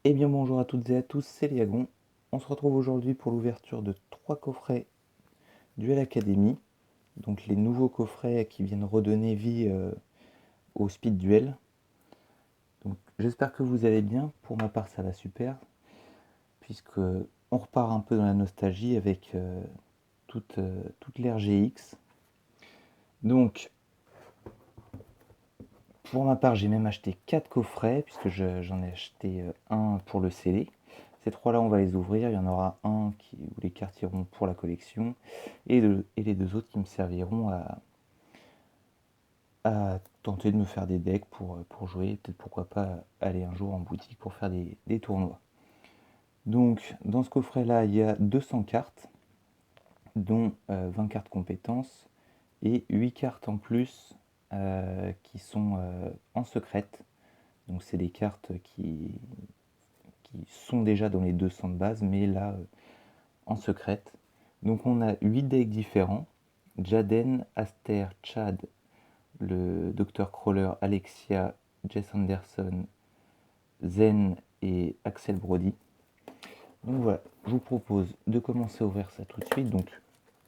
Eh bien bonjour à toutes et à tous, c'est Liagon. On se retrouve aujourd'hui pour l'ouverture de 3 coffrets Duel Academy. Donc les nouveaux coffrets qui viennent redonner vie au Speed Duel. Donc j'espère que vous allez bien. Pour ma part ça va super. Puisque on repart un peu dans la nostalgie avec toute l'ère GX. Donc pour ma part j'ai même acheté 4 coffrets. Puisque j'en ai acheté un pour le sceller. Ces trois-là, on va les ouvrir. Il y en aura un où les cartes iront pour la collection et les deux autres qui me serviront à tenter de me faire des decks pour jouer. Peut-être pourquoi pas aller un jour en boutique pour faire des tournois. Donc, dans ce coffret-là, il y a 200 cartes, dont 20 cartes compétences et 8 cartes en plus qui sont en secrète. Donc, c'est des cartes qui sont déjà dans les 200 de base, mais là, en secrète. Donc on a 8 decks différents. Jaden, Aster, Chad, le Dr Crawler, Alexia, Jess Anderson, Zen et Axel Brody. Donc voilà, je vous propose de commencer à ouvrir ça tout de suite. Donc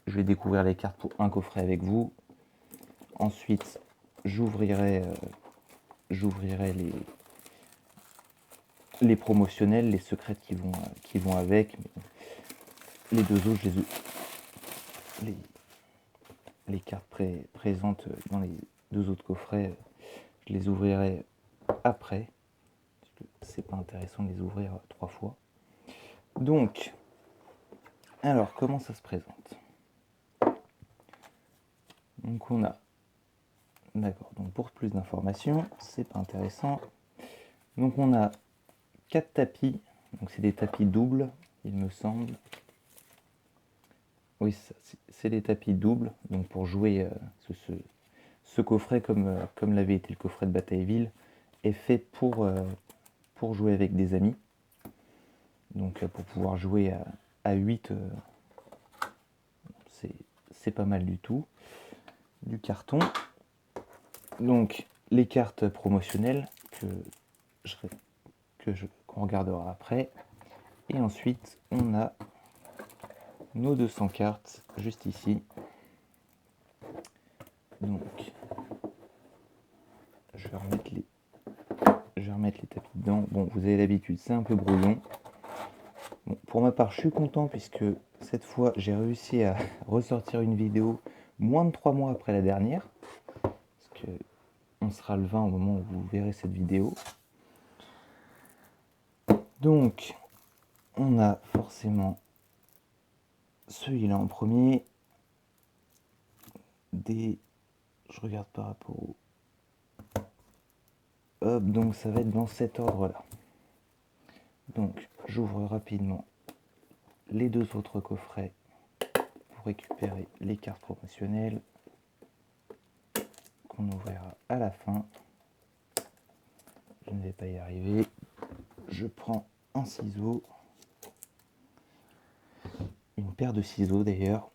je vais découvrir les cartes pour un coffret avec vous. Ensuite, j'ouvrirai les promotionnels, les secrètes qui vont avec. Les deux autres, les cartes présentes dans les deux autres coffrets, je les ouvrirai après. C'est pas intéressant de les ouvrir 3 fois. Donc, alors comment ça se présente? Donc on a, d'accord, donc pour plus d'informations, c'est pas intéressant. Donc on a 4 tapis, donc c'est des tapis doubles, il me semble. Oui, c'est des tapis doubles, donc pour jouer ce coffret, comme l'avait été le coffret de Batailleville, est fait pour jouer avec des amis. Donc pour pouvoir jouer à 8, c'est pas mal du tout. Du carton. Donc les cartes promotionnelles qu'on regardera après. Et ensuite on a nos 200 cartes juste ici. Donc je vais remettre les tapis dedans. Bon, vous avez l'habitude, c'est un peu brouillon. Bon, pour ma part, je suis content puisque cette fois, j'ai réussi à ressortir une vidéo moins de 3 mois après la dernière. Parce que on sera le 20 au moment où vous verrez cette vidéo. Donc, on a forcément celui-là en premier. Je regarde par rapport au... Hop, donc ça va être dans cet ordre-là. Donc, j'ouvre rapidement les deux autres coffrets pour récupérer les cartes promotionnelles qu'on ouvrira à la fin. Je ne vais pas y arriver. Je prends un ciseau, une paire de ciseaux d'ailleurs.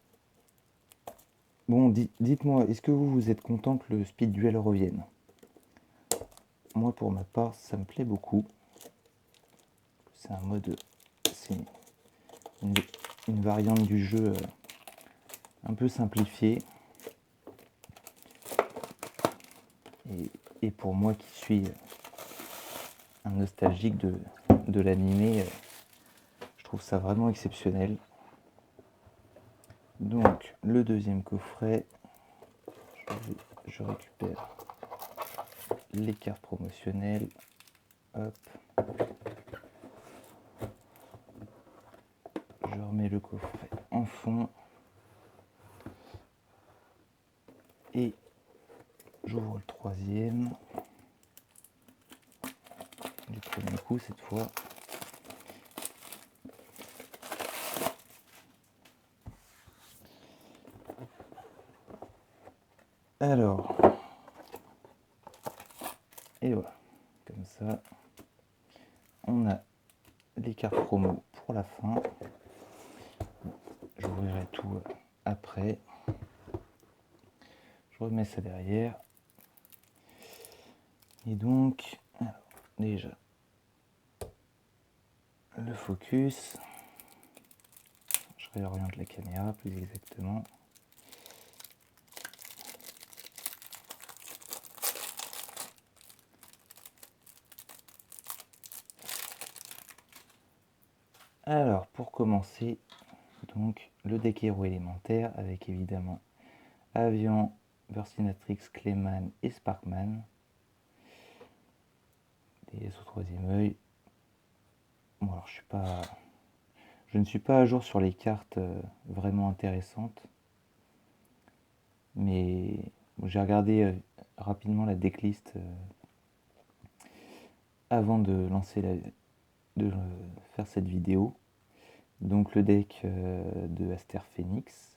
Bon, dites-moi, est-ce que vous êtes content que le Speed Duel revienne? Moi, pour ma part, ça me plaît beaucoup. C'est un mode... C'est une variante du jeu un peu simplifiée. Et pour moi qui suis un nostalgique de l'animé, je trouve ça vraiment exceptionnel. Donc le deuxième coffret, je récupère les cartes promotionnelles. Hop. Je remets le coffret en fond. Et j'ouvre le troisième. Du premier coup cette fois. Alors, et voilà, comme ça, on a les cartes promo pour la fin. J'ouvrirai tout après. Je remets ça derrière. Et donc, alors, déjà, le focus. Je réoriente la caméra plus exactement. Alors, pour commencer, donc le deck héros élémentaire avec évidemment Avian, Burstinatrix, Clayman et Sparkman. DS au troisième œil. Bon, alors je ne suis pas à jour sur les cartes vraiment intéressantes, mais bon, j'ai regardé rapidement la decklist avant de faire cette vidéo. Donc le deck de Aster Phoenix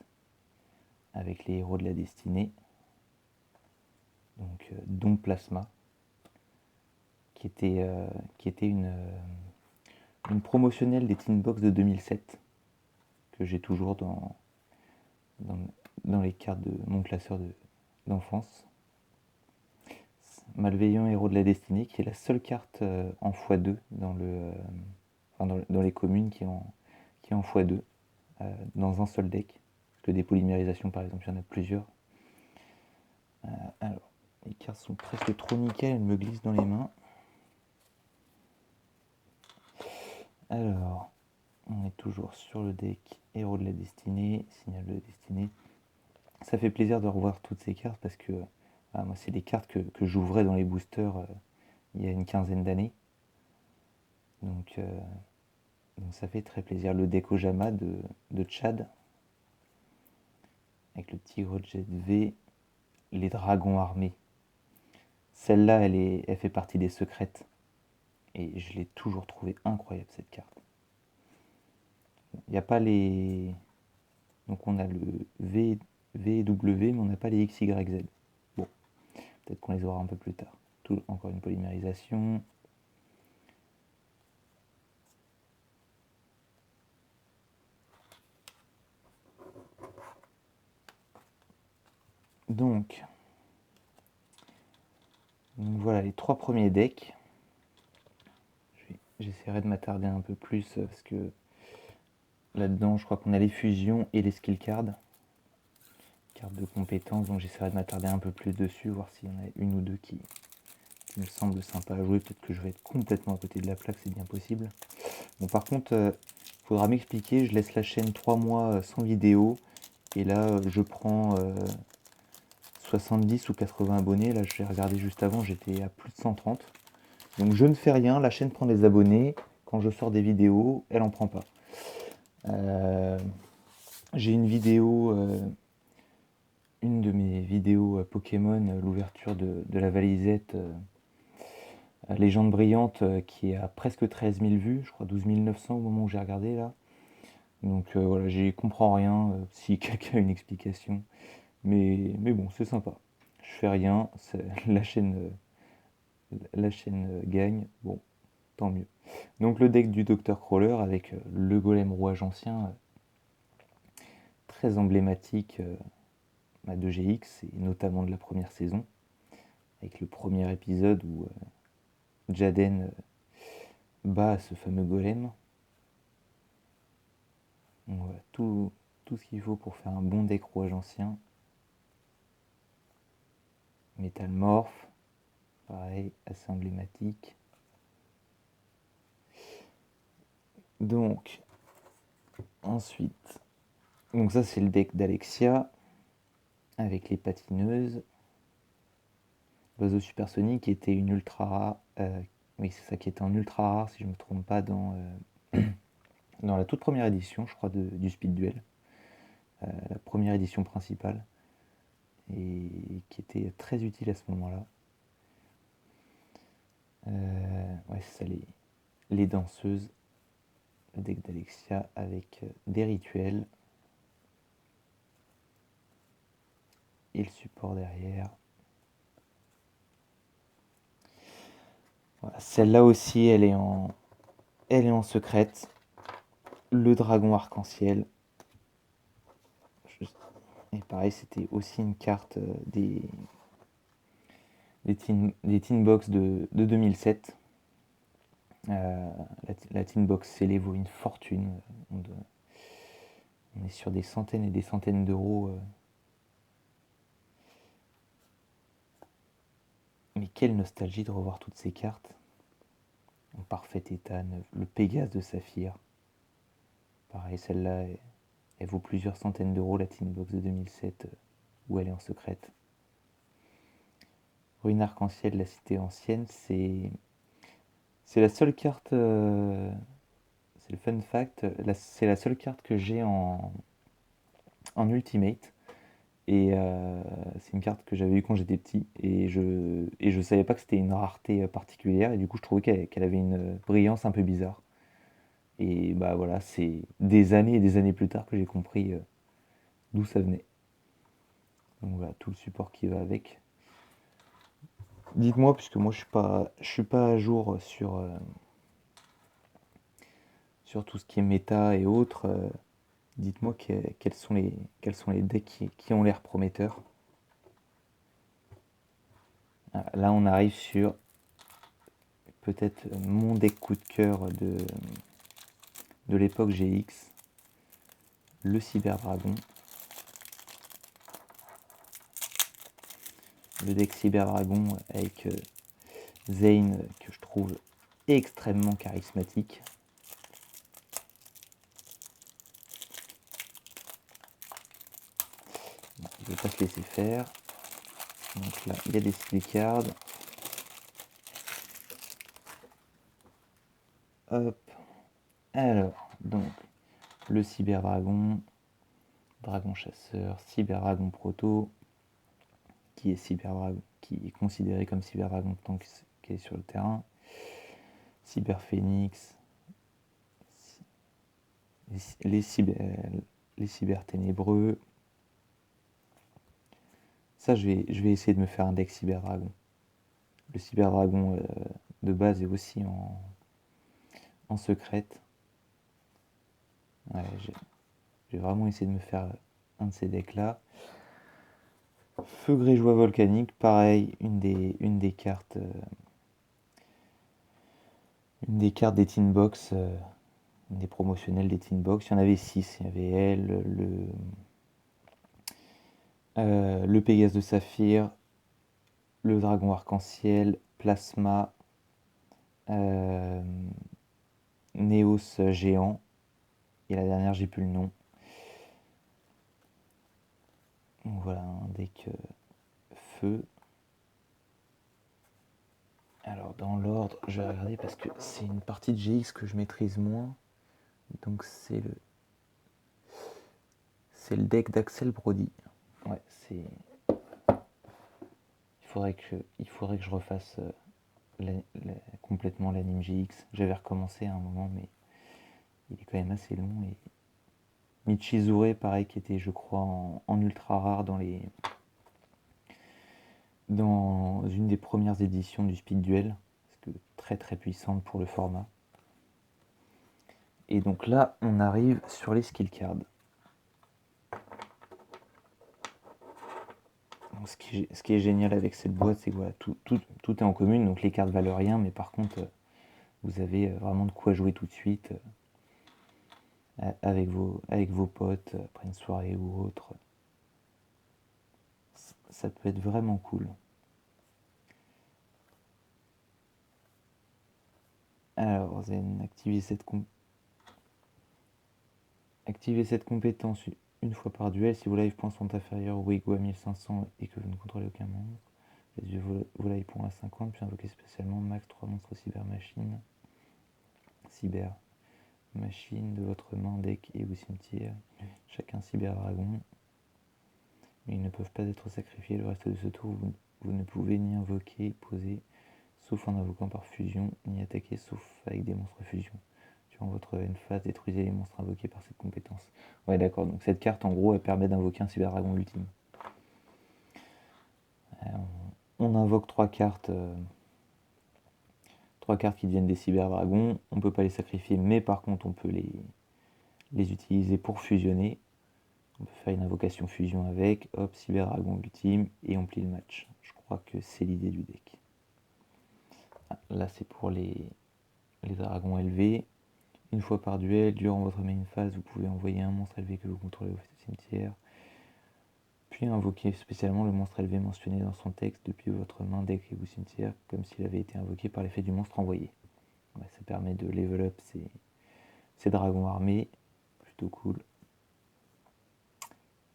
avec les héros de la destinée, donc dont Plasma, qui était une promotionnelle des Teen Box de 2007 que j'ai toujours dans les cartes de mon classeur d'enfance. Malveillant héros de la destinée, qui est la seule carte en x2 dans les communes qui est en x2 dans un seul deck. Parce que des polymérisations par exemple, il y en a plusieurs. Alors, les cartes sont presque trop nickel, elles me glissent dans les mains. Alors, on est toujours sur le deck héros de la destinée, signal de la destinée. Ça fait plaisir de revoir toutes ces cartes parce que moi, c'est des cartes que j'ouvrais dans les boosters il y a une quinzaine d'années. Donc ça fait très plaisir. Le deck Ojama de Tchad, avec le Tigre Jet V, les dragons armés. Celle-là, elle fait partie des secrètes. Et je l'ai toujours trouvé incroyable, cette carte. Il n'y a pas les... Donc on a le V et W, mais on n'a pas les X, Y, Z. Bon, peut-être qu'on les aura un peu plus tard. Encore une polymérisation. Donc voilà les trois premiers decks. J'essaierai de m'attarder un peu plus parce que là-dedans, je crois qu'on a les fusions et les skill cards. Cartes de compétences, donc j'essaierai de m'attarder un peu plus dessus, voir s'il y en a une ou deux qui me semblent sympas à jouer. Peut-être que je vais être complètement à côté de la plaque, c'est bien possible. Bon, par contre, il faudra m'expliquer, je laisse la chaîne 3 mois sans vidéo. Et là, je prends 70 ou 80 abonnés. Là, j'ai regardé juste avant, j'étais à plus de 130. Donc je ne fais rien, la chaîne prend des abonnés. Quand je sors des vidéos, elle en prend pas. J'ai une vidéo, une de mes vidéos Pokémon, l'ouverture de la valisette Légende brillante, qui est à presque 13 000 vues, je crois 12 900 au moment où j'ai regardé là. Donc voilà, j'y comprends rien, si quelqu'un a une explication. Mais bon, c'est sympa. Je fais rien, la chaîne gagne, bon, tant mieux. Donc le deck du Dr Crawler avec le golem rouage ancien, très emblématique de GX, et notamment de la première saison, avec le premier épisode où Jaden bat ce fameux golem. Donc voilà, tout ce qu'il faut pour faire un bon deck rouage ancien. Métalmorphe, pareil, assez emblématique. Donc, ensuite, donc ça c'est le deck d'Alexia, avec les patineuses. L'oiseau supersonique qui était une ultra rare, oui c'est ça qui était en ultra rare si je ne me trompe pas dans la toute première édition je crois du Speed Duel, la première édition principale, et qui était très utile à ce moment-là. Ouais c'est ça, les danseuses, le deck d'Alexia avec des rituels et le support derrière. Voilà, celle-là aussi elle est en secrète. Le dragon arc-en-ciel. Et pareil, c'était aussi une carte des Teen Box de 2007. La Tin Box scellée vaut une fortune. On est sur des centaines et des centaines d'euros. Mais quelle nostalgie de revoir toutes ces cartes en parfait état, le Pégase de Saphir. Pareil, celle-là, elle vaut plusieurs centaines d'euros, la Tin Box de 2007, où elle est en secrète. Ruine Arc-en-Ciel, la cité ancienne, c'est la seule carte, c'est le fun fact, c'est la seule carte que j'ai en Ultimate. Et c'est une carte que j'avais eue quand j'étais petit. Et je savais pas que c'était une rareté particulière. Et du coup, je trouvais qu'elle avait une brillance un peu bizarre. Et bah voilà, c'est des années et des années plus tard que j'ai compris d'où ça venait. Donc voilà, tout le support qui va avec. Dites-moi, puisque moi je suis pas à jour sur tout ce qui est méta et autres. Dites-moi quels sont les decks qui ont l'air prometteurs. Ah, là, on arrive sur peut-être mon deck coup de cœur de l'époque GX, le Cyber Dragon. Le deck Cyber Dragon avec Zane que je trouve extrêmement charismatique. Bon, il ne va pas se laisser faire. Donc là, il y a des steel cards. Hop. Alors, donc, le Cyber Dragon, Dragon Chasseur, Cyber Dragon Proto, qui est considéré comme Cyber Dragon tant qu'il est sur le terrain. Cyber Phoenix, les cyber ténébreux. Ça, je vais essayer de me faire un deck Cyber Dragon. Le Cyber Dragon de base est aussi en secrète. Ouais, j'ai vraiment essayé de me faire un de ces decks là. Feu Grégeois Volcanique, pareil, une des cartes des Tin Box, une des promotionnelles des Tin Box. Il y en avait 6. Il y avait elle, le Pégase de Saphir, le Dragon Arc-en-Ciel, Plasma, Néos Géant, et la dernière, j'ai plus le nom. Donc voilà, un deck feu. Alors dans l'ordre, je vais regarder parce que c'est une partie de GX que je maîtrise moins. Donc c'est le deck d'Axel Brody. Ouais, c'est. Il faudrait que je refasse complètement l'anime GX. J'avais recommencé à un moment, mais il est quand même assez long. Et Michizure, pareil, qui était, je crois, en ultra rare dans une des premières éditions du Speed Duel, parce que très très puissante pour le format. Et donc là, on arrive sur les skill cards. Donc ce qui est génial avec cette boîte, c'est que voilà, tout est en commune, donc les cartes valent rien, mais par contre, vous avez vraiment de quoi jouer tout de suite avec vos potes après une soirée ou autre. Ça peut être vraiment cool. Alors, Zen, activez cette compétence une fois par duel. Si vos life points sont inférieurs ou égaux à 1500 et que vous ne contrôlez aucun monstre, réduisez vos life points à 50, puis invoquez spécialement max 3 monstres cyber machine de votre main, deck et ou cimetière. Chacun cyber dragon. Mais ils ne peuvent pas être sacrifiés. Le reste de ce tour, vous ne pouvez ni invoquer, poser, sauf en invoquant par fusion, ni attaquer, sauf avec des monstres fusion. Durant votre end phase, détruisez les monstres invoqués par cette compétence. Ouais, d'accord. Donc cette carte, en gros, elle permet d'invoquer un cyber dragon ultime. On invoque 3 cartes. 3 cartes qui deviennent des cyber dragons. On ne peut pas les sacrifier, mais par contre, on peut les utiliser pour fusionner. On peut faire une invocation fusion avec, hop, cyber dragon ultime, et on plie le match. Je crois que c'est l'idée du deck. Ah, là, c'est pour les dragons élevés. Une fois par duel, durant votre main phase, vous pouvez envoyer un monstre élevé que vous contrôlez au cimetière. Puis invoquer spécialement le monstre élevé mentionné dans son texte depuis votre main, deck ou cimetière, comme s'il avait été invoqué par l'effet du monstre envoyé. Ouais, ça permet de level up ces dragons armés. Plutôt cool.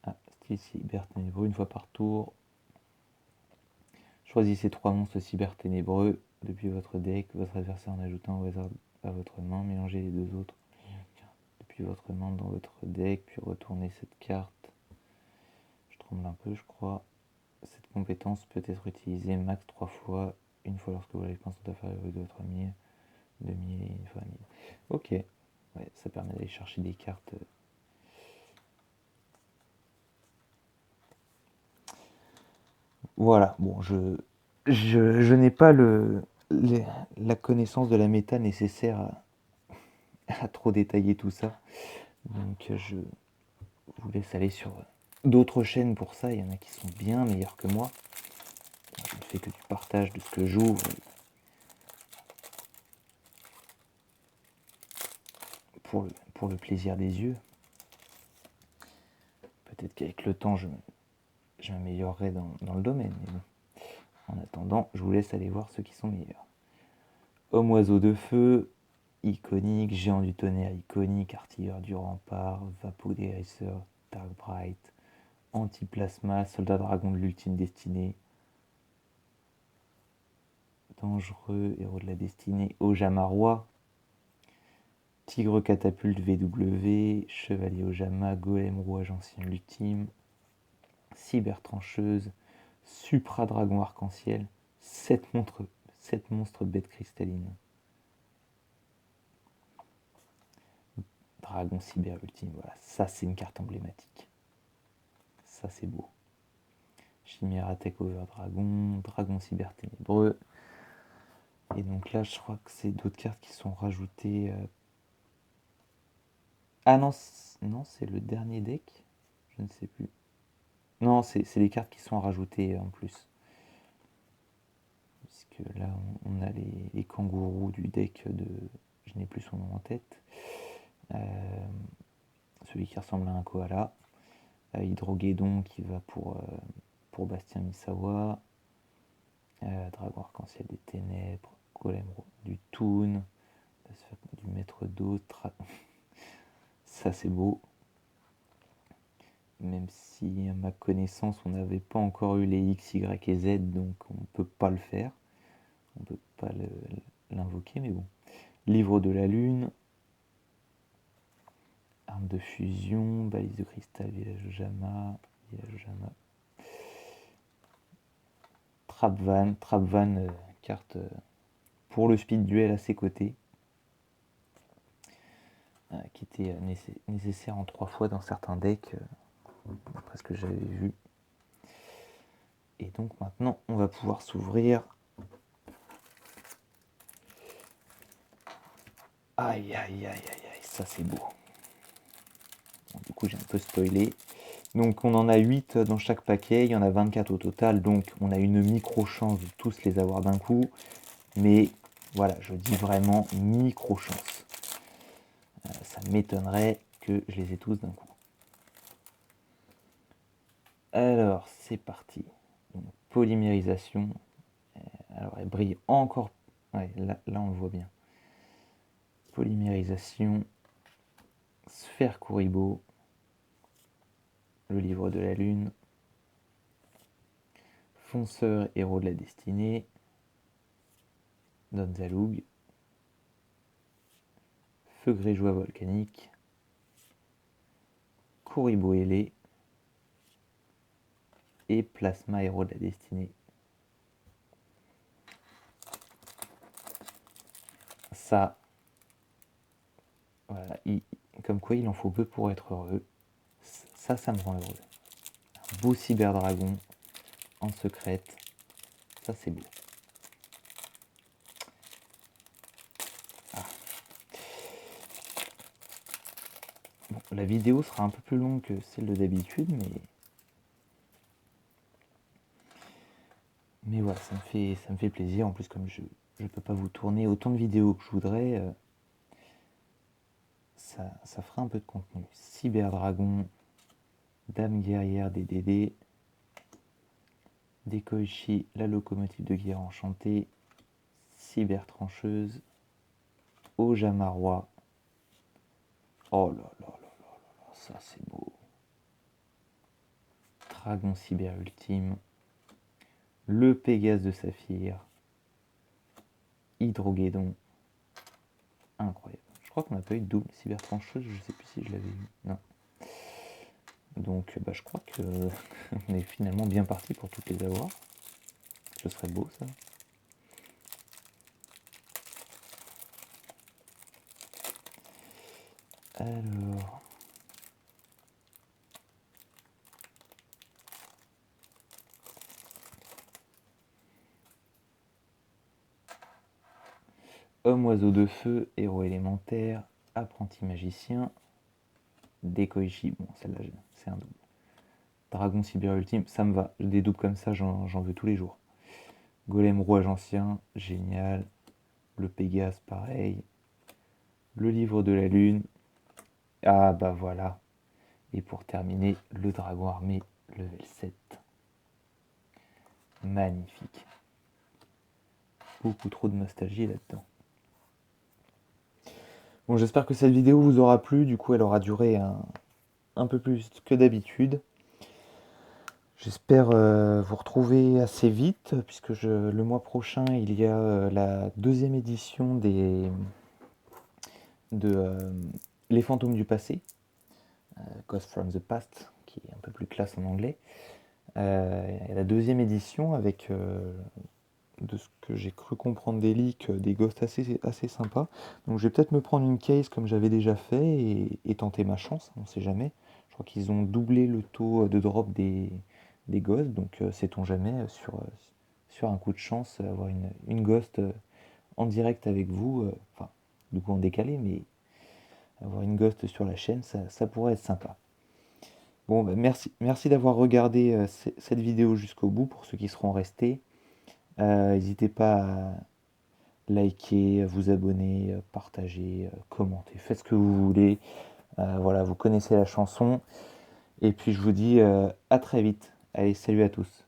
Ah, style cyber ténébreux, une fois par tour. Choisissez 3 monstres cyber ténébreux depuis votre deck, votre adversaire en ajoutant au hasard à votre main, mélangez les 2 autres depuis votre main dans votre deck, puis retournez cette carte. Je tremble un peu, je crois. Cette compétence peut être utilisée max 3 fois, une fois lorsque vos récompenses sont inférieures de votre mille, demi et une fois 1000. Ok, ouais, ça permet d'aller chercher des cartes. Voilà, bon, je n'ai pas la connaissance de la méta nécessaire à trop détailler tout ça. Donc je vous laisse aller sur d'autres chaînes pour ça. Il y en a qui sont bien meilleures que moi. Je ne fais que du partage de ce que j'ouvre pour le plaisir des yeux. Peut-être qu'avec le temps, je m'améliorerai dans le domaine. Mais bon. En attendant, je vous laisse aller voir ceux qui sont meilleurs. Homme oiseau de feu, iconique, géant du tonnerre, iconique, artilleur du rempart, vapeau guérisseur, Dark Bright, anti-plasma, soldat dragon de l'ultime destinée, dangereux, héros de la destinée, Ojama roi, tigre catapulte VW, chevalier Ojama, golem rouage ancien l'ultime, cyber trancheuse, supra dragon arc-en-ciel, 7 monstres bêtes cristallines. Dragon cyber ultime, voilà, ça c'est une carte emblématique. Ça c'est beau. Chimera Takeover Dragon, Dragon cyber ténébreux. Et donc là je crois que c'est d'autres cartes qui sont rajoutées. Ah non, non c'est le dernier deck. Je ne sais plus. Non, c'est les cartes qui sont rajoutées en plus. Puisque là on a les kangourous du deck de... Je n'ai plus son nom en tête. Celui qui ressemble à un koala. Hydroguédon qui va pour Bastien Misawa. Dragon arc-en-ciel des ténèbres. Golem du Toon. Du maître d'eau. Ça c'est beau. Même si à ma connaissance on n'avait pas encore eu les X, Y et Z, donc on ne peut pas le faire. On ne peut pas l'invoquer, mais bon. Livre de la lune. Arme de fusion, balise de cristal, village Ojama. Trapvan, carte pour le speed duel à ses côtés. Qui était nécessaire en 3 fois dans certains decks, d'après ce que j'avais vu. Et donc maintenant, on va pouvoir s'ouvrir. Aïe, aïe, aïe, aïe, aïe, ça c'est beau. Bon, du coup, j'ai un peu spoilé. Donc on en a 8 dans chaque paquet, il y en a 24 au total, donc on a une micro-chance de tous les avoir d'un coup. Mais voilà, je dis vraiment micro-chance. Ça m'étonnerait que je les ai tous d'un coup. Alors, c'est parti. Donc, polymérisation. Alors, elle brille encore. Ouais, là, on le voit bien. Polymérisation. Sphère Kuriboh. Le livre de la lune. Fonceur, héros de la destinée. Donzaloug. Feu grégeois volcanique. Kuriboh ailé. Et Plasma, héros de la destinée. Ça, voilà, comme quoi il en faut peu pour être heureux. Ça me rend heureux. Un beau cyberdragon en secrète. Ça, c'est beau. Ah. Bon, la vidéo sera un peu plus longue que celle de d'habitude, mais voilà, ça me fait plaisir. En plus, comme je peux pas vous tourner autant de vidéos que je voudrais. Ça fera un peu de contenu. Cyberdragon, Dame guerrière des DD, Dekoichi, la locomotive de guerre enchantée, Cybertrancheuse, Ojamarois. Oh là là là là là, ça c'est beau. Dragon cyber ultime, le Pégase de Saphir, Hydroguédon, incroyable. Je crois qu'on n'a pas eu de double cybertrancheuse, je sais plus si je l'avais vu. Non. Donc je crois que on est finalement bien parti pour toutes les avoir. Ce serait beau ça. Alors. Homme oiseau de feu, héros élémentaire, apprenti magicien, Dekoichi. Bon, celle-là, c'est un double. Dragon cyber ultime, ça me va. Des doubles comme ça, j'en veux tous les jours. Golem rouage ancien, génial. Le Pégase, pareil. Le livre de la lune. Ah bah voilà. Et pour terminer, le dragon armé level 7. Magnifique. Beaucoup trop de nostalgie là-dedans. Bon, j'espère que cette vidéo vous aura plu. Du coup, elle aura duré un peu plus que d'habitude. J'espère vous retrouver assez vite, puisque le mois prochain, il y a la deuxième édition de Les fantômes du passé, Ghost from the Past, qui est un peu plus classe en anglais. La deuxième édition avec, de ce que j'ai cru comprendre des leaks, des ghosts assez sympas. Donc je vais peut-être me prendre une case comme j'avais déjà fait et tenter ma chance, on ne sait jamais. Je crois qu'ils ont doublé le taux de drop des ghosts, donc sait-on jamais, sur un coup de chance, avoir une ghost en direct avec vous, enfin, du coup en décalé, mais avoir une ghost sur la chaîne, ça pourrait être sympa. Bon, bah, merci d'avoir regardé cette vidéo jusqu'au bout, pour ceux qui seront restés. N'hésitez pas à liker, vous abonner, partager, commenter, faites ce que vous voulez. Voilà, vous connaissez la chanson. Et puis je vous dis à très vite. Allez, salut à tous.